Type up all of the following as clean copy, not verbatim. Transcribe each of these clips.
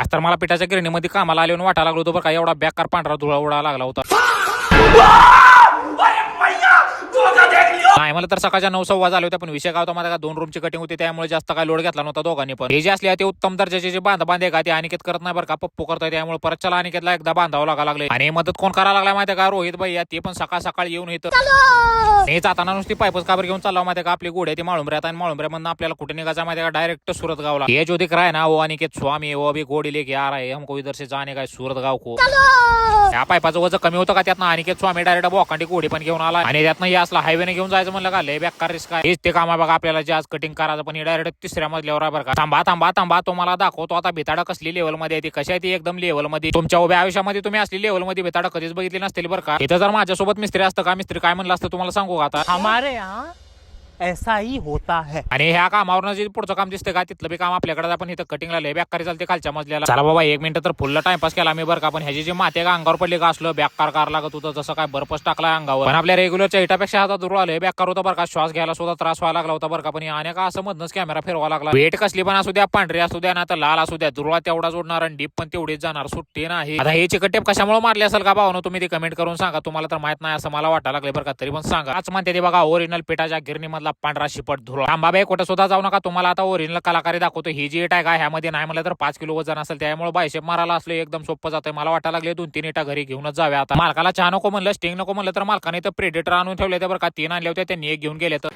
आज तर मला पिठाच्या गिरणीमध्ये कामाला आले वाटायला लागलो होतो बरं का, एवढा बेकार पांढरा धुळा उडायला लागला होता. नाही मला तर सकाळच्या 9:15 झाले होते, पण विषय काय होता माझ्या का 2 रूमची कटिंग होती, त्यामुळे जास्त काय लोड घेतला नव्हता दोघांनी. पण हे जे असले ते उत्तम दर्जाचे जे बांधे का ते अनिकेत करत नाही बरं का, पप्पू करतोय, त्यामुळे परत चला अनिकेतला एकदा बांधावं लागा लागले. आणि मदत कोण करायला लागलाय माहिती का, रोहित भैया. ते पण सकाळ सकाळ येऊन येतं हे जाताना नुसती पाईपच काबर घेऊन चालला माहिती का, आपली गोड आहे ती माळुंबऱ्यात, आणि माळुंबऱ्यामधून आपल्याला कुठे निघायचं माहिती का, डायरेक्ट सुरत गावला. हे जो दिख रहा है ना वो अनिकेत स्वामी, वो अभी गोडी लेके आ रहा है हमको इधर से जाने का सूरत गाव को. या पाईपाचं वजन कमी होतं का, त्यातनं अनिकेत स्वामी डायरेक्ट बोकांडी गोडी पण घेऊन आला, आणि त्यातनं हे असला हायवेने घेऊन जायचं म्हणलं का, लय बेकार रिस्क आहे. हेच ते काम आहे बघा आपल्याला, जे आज कटिंग करायचं, पण डायरेक्ट 3ऱ्या मजल्यावर आहे बरं का. थांबा थांबा थांबा, तुम्हाला दाखवतो आता बेताडा कसली लेवल मध्ये आहे, कशी आहे ती एकदम लेवल मध्ये. तुमच्या उभ्या आयुष्यामध्ये तुम्ही असली लेवल मध्ये बेताडा कधीच बघितली नसतील बरं का. इथं जर माझ्यासोबत मिस्त्री असतं का, मिस्त्री काय म्हणलं असतं तुम्हाला सांगू का आता, हमारे यहाँ ऐसा ही होता है. आणि ह्या कामावर जे पुढचं काम दिसतंय का, तिथलं बी काम आपल्याकडे, आपण इथं कटिंगला लय बेकारी चालते खालच्या मजल्याला. चला बाबा 1 मिनिट तर फुल टाइमपास केला मी बरं का, पण ह्याची जी माते का अंगावर पडली का, असलं बेकार कार लागत होतं, जसं काय बर्फच टाकला अंगावर. पण आपल्या रेग्युलरच्या हिटापेक्षा हातात दूर आलं बेकार होतं बरं का, श्वास घ्यायला सुद्धा त्रास व्हायला लागला होता बरं का. पण आणि का असं मधनच कॅमेरा फिरवा लागला. वेट कसली पण असू द्या, पांढरी असू द्या ना तर लाल असू द्या, दुरळा तेवढा जोडणार आणि डीप पण तेवढीच जाणार, सुट्टी नाही. आता हे चिकट टेप कशामुळे मारले असेल का भावनो, तुम्ही ते कमेंट करून सांगा. तुम्हाला तर माहित नाही असं मला वाटायला लागले बरं का, तरी पण सांगा. आज म्हणते ते बघा ओरिजिनल पिठाच्या गिरणी मधला पांढरा शिपट धुळा. थांबा कुठं सुद्धा जाऊ नका, तुम्हाला आता ओरिजिनल कलाकारी दाखवतो. ही जी इटा आहे का, ह्यामध्ये नाही म्हणलं तर 5 किलो वजन असेल, त्यामुळे बायशेप मारायला असलं एकदम सोपं जातंय. मला वाटायला लागले 2-3 इटा घरी घेऊनच जाव्या. आता मालकाला चहा नको म्हणलं, स्टिंग नको म्हणलं, तर मालकाने तर प्रेडेटर आणून ठेवले बरं का. 3 आणले होते, त्यांनी 1 घेऊन गेले. तर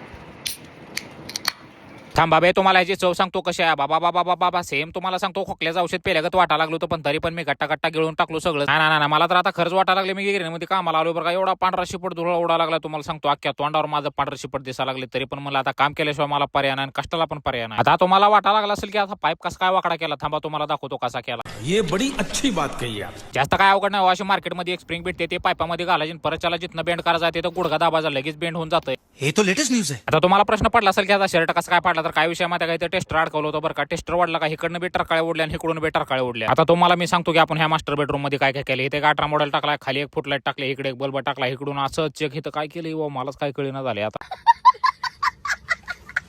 थांबा बे, तुम्हाला याची चव सांगतो कशी आहे. बाबा बाबा बाबा बाबा सेम तुम्हाला सांगतो, खोकल्याचं औषध पेल्यागत वाटा लागलो होतं, पण तरी पण मी गट्टा गट्टा गिळून टाकलो सगळं. ना मला तर आता खर्च वाटा लागले. मी गिरणीमध्ये कामाला आलो बरं का, एवढा पांढरा शिपट धुळा उडा लागला तुम्हाला सांगतो. अख्ख्या तोंडावर माझं पांढरा शिपट दिसायला लागले, तरी पण मला आता काम केल्याशिवाय मला पर्याय नाही, कष्टाला पण पर्याय नाही. आता तुम्हाला वाटा लागला असेल की आता पाईप कसा काय वाकडा केला, थांबा तुम्हाला दाखवतो कसा केला. ये बड़ी अच्छी बात कही आप. जास्त काय अवघड नाही, अशी मार्केटमध्ये एक स्प्रिंग भेटते, ते पाईपामध्ये घालायची, परत त्याला जिथनं बेंड करायचं आहे तर गुडघा दाबाचा लगेच बेंड होऊन जातंय. हे तो लेटेस्ट न्यूज आहे. आता तुम्हाला प्रश्न पडला असेल की आता शर्ट कसं काय पडला, तर काय विषय माहिती काय, टेस्टर अडकवलं होतं बरं का. टेस्टर वाढला का, इकडनं बेटर काळे उडले आणि इकडून बेटर काळे उडले. आता तुम्हाला मी सांगतो की आपण ह्या मास्टर बेडरूम मध्ये काय काय केलं. इथे 18 मॉडेल टाकलाय, खाली 1 फुट लाईट टाकले, इकडे 1 बल्ब टाकला, इकडून असं चेक इथं काय केलं मलाच काय कळेना झाले. आता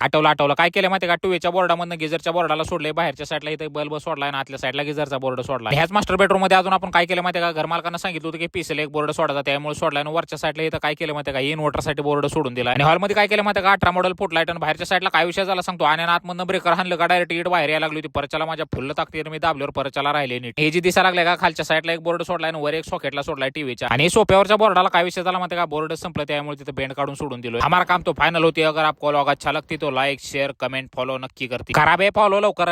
आठवलं काय केलं माहिती का, 2 बोर्डामधनं गिझरच्या बोर्डाला सोडले, बाहेरच्या साईडला इथे बल्ब सोडला आणि आतल्या साईडला गिझरचा बोर्ड सोडला. ह्याच मास्टर बेडरूम मध्ये अजून आपण काय केलं माहिती का, घरमालकांना सांगितलं होतं की पीसीला 1 बोर्ड सोडायचा, त्यामुळे सोडला. आणि वरच्या साईडला इथं काय केलं माहिती का, इन्व्हर्टरसाठी बोर्ड सोडून दिला. आणि हॉलमध्ये काय केलं माहिती का, 18 मॉडेल फुट लाईट, आणि बाहेरच्या साईडला काय विषय झाला सांगतो. आणि आतमधनं ब्रेकर हाणलं का डायरेक्ट इट बाहेर यायला लागली होती. परच्याला माझ्या फुल्ल ताकदीने मी दाबल्यावर परच्याला राहिले नीट. हे जी दिसायला लागले का, खालच्या साईडला 1 बोर्ड सोडला आणि वर 1 सॉकेटला सोडलाय टीव्हीच्या. आणि सोप्यावरच्या बोर्डाला काय विषय झाला माहिती का, बोर्ड संपलं, त्यामुळे तिथे बेंड काढून सोडून दिलो. हमारा काम तो फायनल होती. अगर आपको व्लॉग अच्छा लगती तो लाइक शेअर कमेंट फॉलो नक्की करती. खराब आहे फॉलो लवकर.